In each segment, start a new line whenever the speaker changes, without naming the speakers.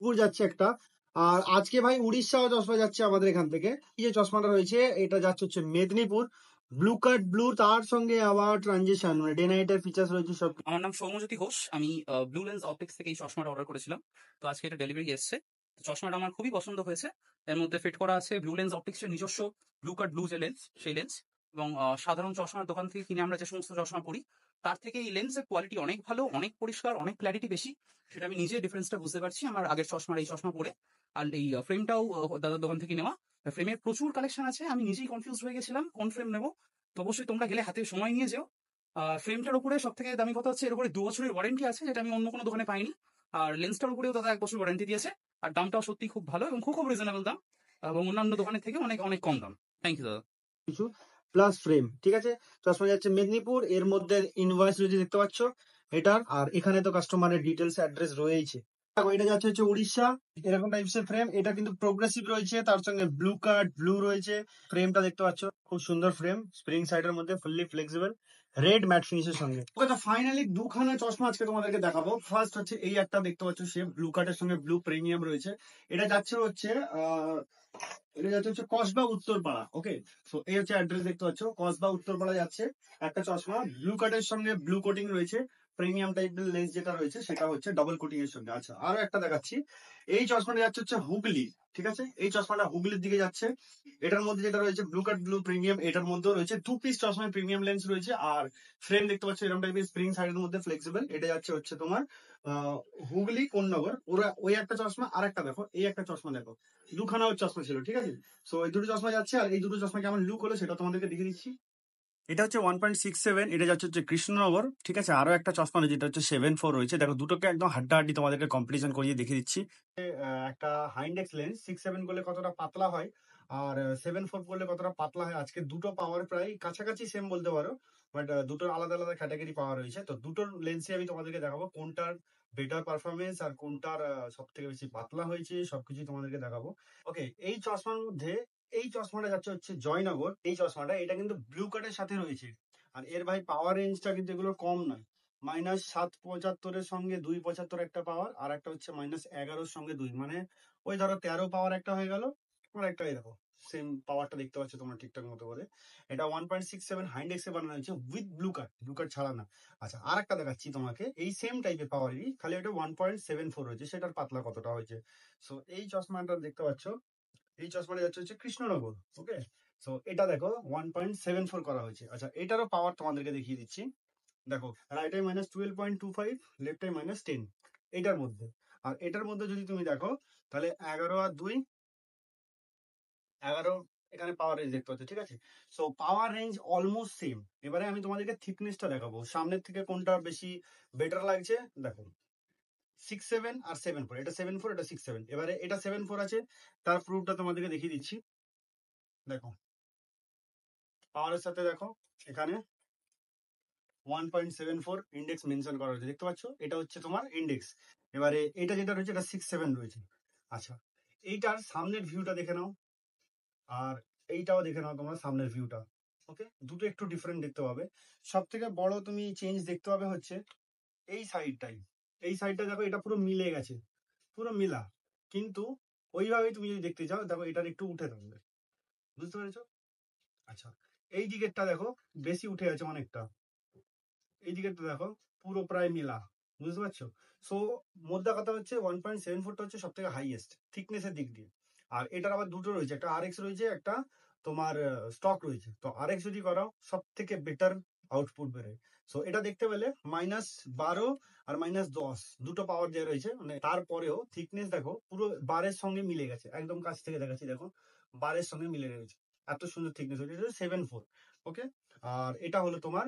পুর যাচ্ছে একটা। আর আজকে ভাই উড়িষ্যাও চশমা যাচ্ছে আমাদের এখান থেকে। এই যে চশমাটা রয়েছে এটা যাচ্ছে হচ্ছে মেদিনীপুর। ব্লু কাট ব্লু, তার সঙ্গে আবার ট্রানজিশন মানে ডে নাইটের ফিচার্স রয়েছে সব।
আমার নাম সৌম্যজ্যোতি ঘোষ। আমি ব্লু লেন্স অপটিক্স থেকে এই চশমাটা অর্ডার করেছিলাম। তো আজকে এটা ডেলিভারি এসছে। তো চশমাটা আমার খুবই পছন্দ হয়েছে। এর মধ্যে ফিট করা আছে ব্লু লেন্স অপটিক্সের নিজস্ব ব্লু কাট ব্লু যে লেন্স, সেই লেন্স। এবং সাধারণ চশমার দোকান থেকে কিনে আমরা যে সমস্ত চশমা পড়ি, তার থেকে এই লেন্সের কোয়ালিটি অনেক ভালো, অনেক পরিষ্কার, অনেক ক্ল্যারিটি বেশি। সেটা আমি নিজে ডিফারেন্সটা বুঝতে পারছি আমার আগের চশমার এই চশমা পরে। আর এই ফ্রেমটাও দাদার দোকান থেকে নেওয়া। ফ্রেমের প্রচুর কালেকশন আছে, আমি নিজেই কনফিউজ হয়ে গেছিলাম কোন ফ্রেম নেবো। তো অবশ্যই তোমরা গেলে হাতে সময় নিয়ে যেও। ফ্রেমটার উপরে সব থেকে দামি কথা হচ্ছে এর উপরে 2 বছরের ওয়ারেন্টি আছে, যেটা আমি অন্য কোনো দোকানে পাইনি। আর লেন্সটার উপরেও দাদা 1 বছর ওয়ারেন্টি দিয়েছে। আর দামটাও সত্যি খুব ভালো এবং খুব খুব রিজনেবল দাম, এবং অন্যান্য দোকানের থেকে অনেক অনেক কম দাম। থ্যাংক ইউ দাদা।
কিছু প্লাস ফ্রেম, ঠিক আছে। চশমা যাচ্ছে মেদিনীপুর, এর মধ্যে ইনভয়েস যদি দেখতে পাচ্ছ এটার, আর এখানে তো কাস্টমারের ডিটেলস অ্যাড্রেস রয়েছে। দেখো এটা যাচ্ছে হচ্ছে উড়িষ্যা। এরকম টাইপস এর ফ্রেম, এটা কিন্তু প্রোগ্রেসিভ রয়েছে, তার সঙ্গে ব্লু কাট ব্লু রয়েছে। ফ্রেমটা দেখতে পাচ্ছ, খুব সুন্দর ফ্রেম, স্প্রিং সাইডের মধ্যে ফুললি ফ্লেক্সিবল, রেড ম্যাট ফিনিশের সঙ্গে। ওকে, তো ফাইনালি দুখানা চশমা আজকে তোমাদেরকে দেখাবো। ফার্স্ট হচ্ছে এই একটা দেখতে পাচ্ছ, সে ব্লু কাটের সঙ্গে ব্লু প্রিমিয়াম রয়েছে। এটা যাচ্ছে হচ্ছে এটা যাচ্ছে হচ্ছে কসবা উত্তরপাড়া। ওকে, তো এই হচ্ছে অ্যাড্রেস দেখতে পাচ্ছ, কসবা উত্তরপাড়া যাচ্ছে একটা চশমা। ব্লু কাটের সঙ্গে ব্লু কোটিং রয়েছে, প্রিমিয়াম টাইপের লেন্স যেটা রয়েছে সেটা হচ্ছে ডাবল কোটিং এর সঙ্গে। আচ্ছা, আরো একটা দেখাচ্ছি। এই চশমাটা যাচ্ছে হচ্ছে হুগলি, ঠিক আছে। এই চশমাটা হুগলির দিকে যাচ্ছে। এটার মধ্যে যেটা রয়েছে ব্লু কাট ব্লু প্রিমিয়াম, এটার মধ্যেও রয়েছে 2 পিস চশমায় প্রিমিয়াম লেন্স রয়েছে। আর ফ্রেম দেখতে পাচ্ছ এরকম টাইপের স্প্রিং সাইডের মধ্যে ফ্লেক্সিবল। এটা যাচ্ছে হচ্ছে তোমার হুগলি কোন্নগর। ওরা ওই একটা চশমা, আর একটা দেখো এই একটা চশমা দেখো, দুখানা চশমা ছিল, ঠিক আছে। সো এই দুটো চশমা যাচ্ছে, আর এই দুটো চশমা কেমন লুক হলো সেটা তোমাদেরকে দেখিয়ে দিচ্ছি। এটা হচ্ছে 1.67, এটা যাচ্ছে হচ্ছে কৃষ্ণনগর, ঠিক আছে। আরো একটা চশমা রয়েছে, যেটা হচ্ছে 7.4 রয়েছে। দেখো দুটোকে একদম হাড্ডাহাড্ডি তোমাদেরকে কম্পারিজন করিয়ে দেখিয়ে দিচ্ছি। একটা হাইন্ডেক্স লেন্স 6.7 করলে কতটা পাতলা হয়, আর 7.4 করলে কতটা পাতলা হয়। আজকে দুটো পাওয়ার প্রায় কাছাকাছি সেম বলতে পারো, বাট দুটোর আলাদা আলাদা ক্যাটাগরি পাওয়ার রয়েছে। তো দুটোর লেন্সে আমি তোমাদেরকে দেখাবো কোনটার বেটার পারফরমেন্স আর কোনটার সব থেকে বেশি পাতলা হয়েছে, সবকিছু তোমাদেরকে দেখাবো। ওকে, এই চশমার মধ্যে এই চশমাটা যাচ্ছে হচ্ছে জয়নগর। এই চশমাটা এটা কিন্তু ব্লু কাটের সাথে রয়েছে। আর এর ভাই পাওয়ার রেঞ্জটা কিন্তু এগুলো কম নয়। -775 সঙ্গে 275 একটা পাওয়ার, আর একটা হচ্ছে -11 সঙ্গে 2, মানে ওই ধরো 13 পাওয়ার একটা হয়ে গেল। আর একটা এই দেখো সেম পাওয়ারটা দেখতে পাচ্ছ তোমরা ঠিকঠাক মতো করে। এটা 1.67 হাইন্ডেক্সে বানানো হয়েছে উইথ ব্লু কাট, ব্লু কাট ছাড়া না। আচ্ছা, আর একটা দেখাচ্ছি তোমাকে এই সেম টাইপের পাওয়ারই, খালি এটা 1.74 হয়েছে, সেটার পাতলা কতটা হয়েছে। সো এই চশমাটা দেখতে পাচ্ছ, এই চশমাটা যাচ্ছে হচ্ছে কৃষ্ণনগর। ওকে, সো এটা দেখো 1.74 করা হয়েছে। আচ্ছা, এটারও পাওয়ার তোমাদেরকে দেখিয়ে দিচ্ছি। দেখো রাইটে -12.25, লেফটে -10 এটার মধ্যে। আর এটার মধ্যে যদি তুমি দেখো তাহলে 11 আর 2 11 এখানে পাওয়ার রেঞ্জ দেখতে পাচ্ছ, ঠিক আছে। সো পাওয়ার রেঞ্জ অলমোস্ট সেম। এবারে আমি তোমাদেরকে থিকনেসটা দেখাবো, সামনের থেকে কোনটা বেশি বেটার লাগছে। দেখো 6.7 আর 7.4, এটা 7.4, এটা 6.7। এবারে এটা 7.4 আছে, তার প্রুফটা তোমাদেরকে দেখিয়ে দিচ্ছি। দেখো পাওয়ারের সাথে দেখো এখানে 1.74 ইন্ডেক্স মেনশন করা হয়েছে, দেখতে পাচ্ছ, এটা হচ্ছে তোমার ইন্ডেক্স। এবারে এটা যেটা রয়েছে এটা 6.7 রয়েছে। আচ্ছা, এইটার সামনের ভিউটা দেখে নাও, আর এইটাও দেখে নাও তোমার সামনের ভিউটা। ওকে, দুটো একটু ডিফারেন্ট দেখতে পাবে। সব থেকে বড় তুমি চেঞ্জ দেখতে পাবে হচ্ছে এই সাইডটাই। এই সাইডটা দেখো, এটা পুরো মিলে গেছে, পুরো মিলা। কিন্তু ওইভাবেই তুমি যদি দেখতে চাও, দেখো এটার একটু উঠে থাকবে, বুঝতে পেরেছো। আচ্ছা, এই দিকেরটা দেখো বেশি উঠে গেছে অনেকটা, এই দিকেরটা দেখো পুরো প্রায় মিলা, বুঝতে পারছো। সো মোদ্দা কথা হচ্ছে 1.74টা হচ্ছে সব থেকে হাইয়েস্ট থিকনেসের দিক দিয়ে। আর এটার আবার দুটো রয়েছে, একটা RX রয়েছে, একটা তোমার স্টক রয়েছে। তো RX যদি করাও সব থেকে বেটার আউটপুট বেরোয়। সো এটা দেখতে পেলে -12 আর -10 দুটো পাওয়ার দেওয়া রয়েছে, মানে তারপরেও থিকনেস দেখো পুরো বারের সঙ্গে মিলে গেছে। একদম কাছ থেকে দেখাচ্ছি, দেখো বারের সঙ্গে মিলে রয়েছে, এত সুন্দর থিকনেস হয়েছে। এটা 7.4। ওকে, আর এটা হলো তোমার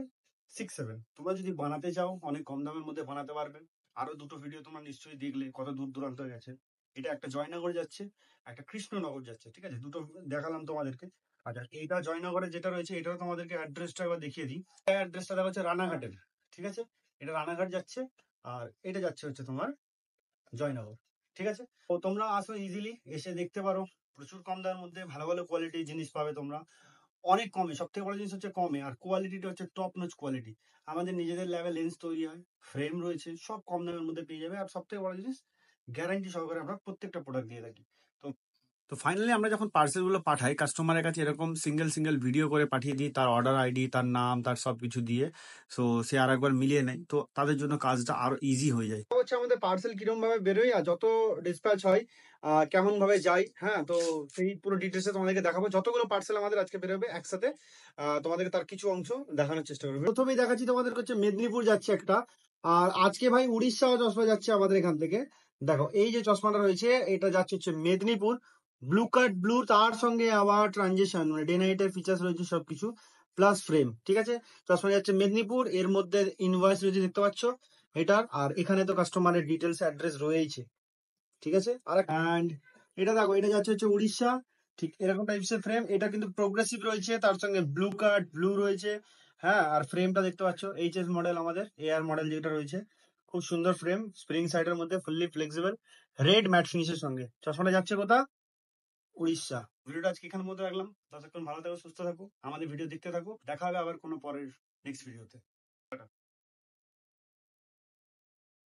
6.7। তোমরা যদি বানাতে চাও অনেক কম দামের মধ্যে বানাতে পারবে। আরো দুটো ভিডিও তোমরা নিশ্চয়ই দেখলে কত দূর দূরান্ত গেছে। এটা একটা জয়নগর যাচ্ছে, একটা কৃষ্ণনগর যাচ্ছে, ঠিক আছে। দুটো দেখালাম তোমাদেরকে। আচ্ছা, এইটা জয়নগরে যেটা রয়েছে এটাও তোমাদেরকে অ্যাড্রেসটা একবার দেখিয়ে দিই। অ্যাড্রেসটা দেখা হচ্ছে রানাঘাটের, ঠিক আছে। এটা রানাঘাট যাচ্ছে, আর এটা যাচ্ছে হচ্ছে তোমার জয়নগর, ঠিক আছে। তো তোমরা আসো, ইজিলি এসে দেখতে পারো। প্রচুর কম দামের মধ্যে ভালো ভালো কোয়ালিটির জিনিস পাবে তোমরা, অনেক কমে। সব থেকে বড় জিনিস হচ্ছে কমে, আর কোয়ালিটিটা হচ্ছে টপ নচ কোয়ালিটি। আমাদের নিজেদের ল্যাবে লেন্স তৈরি হয়, ফ্রেম রয়েছে, সব কম দামের মধ্যে পেয়ে যাবে। আর সব থেকে বড় জিনিস গ্যারান্টি সহকারে আমরা প্রত্যেকটা প্রোডাক্ট দিয়ে থাকি। তো তো ফাইনালি আমরা যখন পার্সেল গুলো পাঠাই কাস্টমারের কাছে এরকম সিঙ্গেল সিঙ্গেল ভিডিও করে পাঠিয়ে দিই, তার অর্ডার আইডি, তার নাম, তার সবকিছু দিয়ে। সো সে আর একবার মিলিয়ে নেয়, তো তাদের জন্য কাজটা আরো ইজি হয়ে যায়। হচ্ছে আমাদের পার্সেল কিরকম ভাবে বেরোয় আর যত ডিসপ্যাচ হয় কেমন ভাবে যায়, হ্যাঁ, তো সেই পুরো ডিটেলসে তোমাদেরকে দেখাবো। যতগুলো পার্সেল আমাদের আজকে বেরোবে একসাথে তোমাদেরকে তার কিছু অংশ দেখানোর চেষ্টা করবো। প্রথমেই দেখাচ্ছি তোমাদের হচ্ছে মেদিনীপুর যাচ্ছে একটা, আর আজকে ভাই উড়িষ্যাও চশমা যাচ্ছে আমাদের এখান থেকে। দেখো এই যে চশমাটা রয়েছে এটা যাচ্ছে হচ্ছে মেদিনীপুর, ব্লু কাট ব্লু, তার সঙ্গে আবার ট্রানজেকশন মানে ডে নাইটের ফিচার্স রয়েছে সবকিছু, প্লাস ফ্রেম, ঠিক আছে। চশমা যাচ্ছে মেদিনীপুর, এর মধ্যে ইনভয়েস রয়েছে দেখতে পাচ্ছ এটার, আর এখানে তো কাস্টমারের ডিটেলস অ্যাড্রেস রয়েছে, ঠিক আছে। আর অ্যান্ড এটা দেখো এটা যাচ্ছে হচ্ছে উড়িষ্যা, ঠিক এরকম টাইপস এর ফ্রেম। এটা কিন্তু প্রোগ্রেসিভ রয়েছে, তার সঙ্গে ব্লু কাট ব্লু রয়েছে, হ্যাঁ। আর ফ্রেমটা দেখতে পাচ্ছ এইচএস মডেল, আমাদের এআর মডেল যেটা রয়েছে, খুব সুন্দর ফ্রেম, স্প্রিং সাইডের মধ্যে ফুললি ফ্লেক্সিবল, রেড ম্যাট ফিনিশের সঙ্গে। চশমাটা যাচ্ছে কোথা? উড়িষ্যা। ভিডিওটা আজকে এখানের মধ্যে রাখলাম। ততক্ষণ ভালো থাকো, সুস্থ থাকো, আমাদের ভিডিও দেখতে থাকো। দেখা হবে আবার কোনো পরের নেক্সট ভিডিওতে।